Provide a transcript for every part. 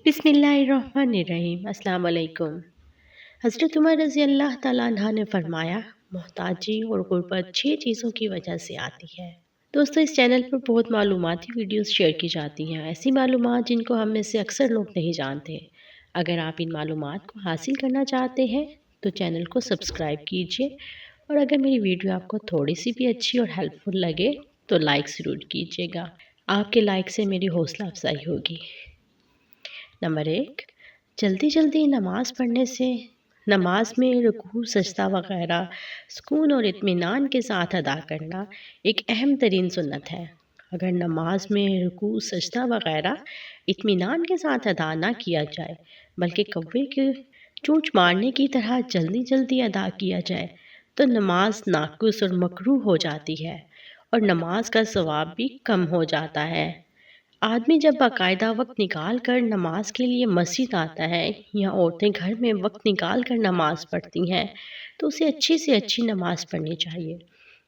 बिस्मिल्लाहिर्रहमानिर्रहीम। अस्सलाम वालेकुम। हज़रत उमर रज़ी अल्लाह ताला अन्हा ने फरमाया, मोहताजी और गुर्बत 6 चीज़ों की वजह से आती है। दोस्तों, इस चैनल पर बहुत मालूमाती वीडियोस शेयर की जाती हैं, ऐसी मालूमात जिनको हम में से अक्सर लोग नहीं जानते। अगर आप इन मालूमात को हासिल करना चाहते हैं तो चैनल को सब्सक्राइब कीजिए, और अगर मेरी वीडियो आपको थोड़ी सी भी अच्छी और हेल्पफुल लगे तो लाइक ज़रूर कीजिएगा। आपके लाइक से मेरी हौसला अफजाई होगी। नंबर 1, जल्दी जल्दी नमाज़ पढ़ने से नमाज में रुकू सजदा वग़ैरह सुकून और इत्मीनान के साथ अदा करना एक अहम तरीन सुन्नत है। अगर नमाज में रुकू सजदा वग़ैरह इत्मीनान के साथ अदा ना किया जाए, बल्कि कौवे के चोंच मारने की तरह जल्दी जल्दी अदा किया जाए, तो नमाज नाक़ुस और मकरूह हो जाती है और नमाज का सवाब भी कम हो जाता है। आदमी जब बाकायदा वक्त निकाल कर नमाज के लिए मस्जिद आता है, या औरतें घर में वक्त निकाल कर नमाज पढ़ती हैं, तो उसे अच्छी से अच्छी नमाज पढ़नी चाहिए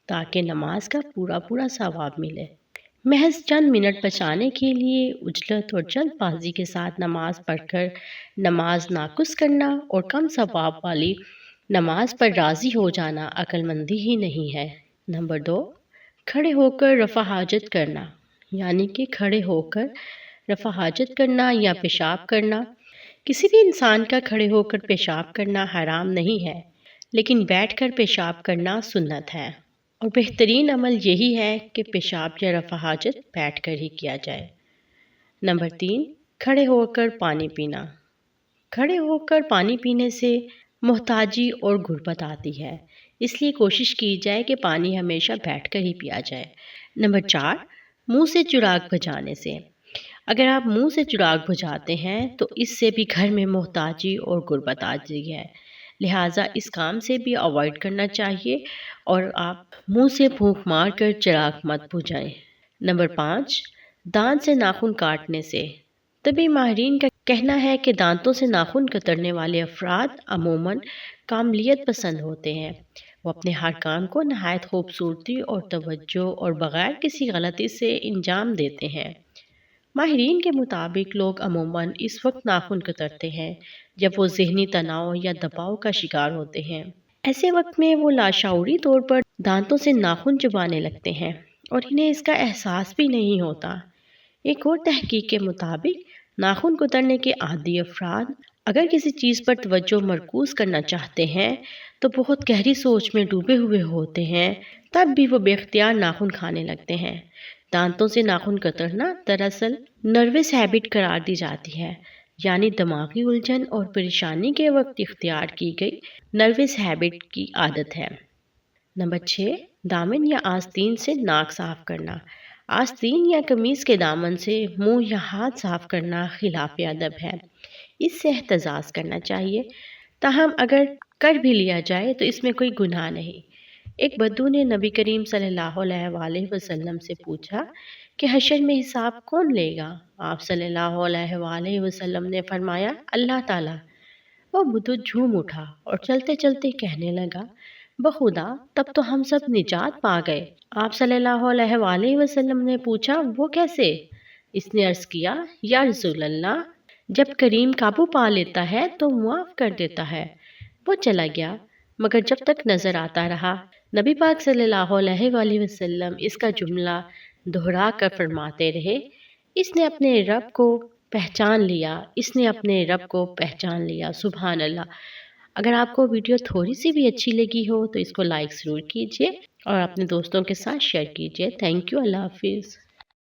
ताकि नमाज का पूरा पूरा सवाब मिले। महज चंद मिनट बचाने के लिए उजलत और जल्दबाजी के साथ नमाज पढ़कर नमाज नाकुस करना और कम सवाब वाली नमाज पर राज़ी हो जाना अक्लमंदी ही नहीं है। नंबर 2, खड़े होकर रफ़ा हाजत करना, यानी कि खड़े होकर रफ़ा हाजत करना या पेशाब करना। किसी भी इंसान का खड़े होकर पेशाब करना हराम नहीं है, लेकिन बैठकर पेशाब करना सुन्नत है, और बेहतरीन अमल यही है कि पेशाब या रफ़ा हाजत बैठकर ही किया जाए। नंबर 3, खड़े होकर पानी पीना। खड़े होकर पानी पीने से मोहताजी और गुर्बत आती है, इसलिए कोशिश की जाए कि पानी हमेशा बैठकर ही पिया जाए। नंबर 4, मुंह से चिराग बुझाने से। अगर आप मुंह से चिराग बुझाते हैं तो इससे भी घर में मोहताजी और गुर्बत आती है, लिहाजा इस काम से भी अवॉइड करना चाहिए और आप मुंह से फूंक मार कर चिराग मत बुझाएं। नंबर 5, दांत से नाखून काटने से। तभी माहिरीन का कहना है कि दांतों से नाखून कतरने वाले अफराद अमूमन कामलियत पसंद होते हैं। वो अपने हर काम को नहायत खूबसूरती और तवज्जो और बग़ैर किसी गलती से इंजाम देते हैं। माहिरीन के मुताबिक लोग अमूमन इस वक्त नाखून कतरते हैं जब वो ज़हनी तनाव या दबाव का शिकार होते हैं। ऐसे वक्त में वो लाशऊरी तौर पर दांतों से नाखून चबाने लगते हैं और इन्हें इसका एहसास भी नहीं होता। एक और तहकीक के मुताबिक नाखून कुतरने के आदी अफराद अगर किसी चीज़ पर तवज्जो मरकूज़ करना चाहते हैं तो बहुत गहरी सोच में डूबे हुए होते हैं, तब भी वो बेख्तियार नाखून खाने लगते हैं। दांतों से नाखून कतरना दरअसल नर्वस हैबिट करार दी जाती है, यानी दिमागी उलझन और परेशानी के वक्त इख्तियार की गई नर्वस हैबिट की आदत है। नंबर 6, दामन या आस्तीन से नाक साफ करना। आस्तीन या कमीज़ के दामन से मुंह या हाथ साफ करना खिलाफ अदब है, इससे एहतजाज करना चाहिए। ताहम अगर कर भी लिया जाए तो इसमें कोई गुनाह नहीं। एक बद्दू ने नबी करीम सल्लल्लाहु अलैहि वसल्लम से पूछा कि हशर में हिसाब कौन लेगा? आप सल्लल्लाहु अलैहि वसल्लम ने फरमाया, अल्लाह ताला। वो बुद्दू झूम उठा और चलते चलते कहने लगा, बखुदा तब तो हम सब निजात पा गए। आप सल्लल्लाहु अलैहि वसल्लम ने पूछा, वो कैसे? इसने अर्ज़ किया, या रसूल अल्लाह, जब करीम काबू पा लेता है तो मुआफ़ कर देता है। वो चला गया, मगर जब तक नज़र आता रहा। नबी पाक सल्लल्लाहु अलैहि वसल्लम इसका जुमला दोहरा कर फरमाते रहे, इसने अपने रब को पहचान लिया, इसने अपने रब को पहचान लिया। सुभान अल्लाह। अगर आपको वीडियो थोड़ी सी भी अच्छी लगी हो तो इसको लाइक ज़रूर कीजिए और अपने दोस्तों के साथ शेयर कीजिए। Thank you. अल्लाह हाफिज़।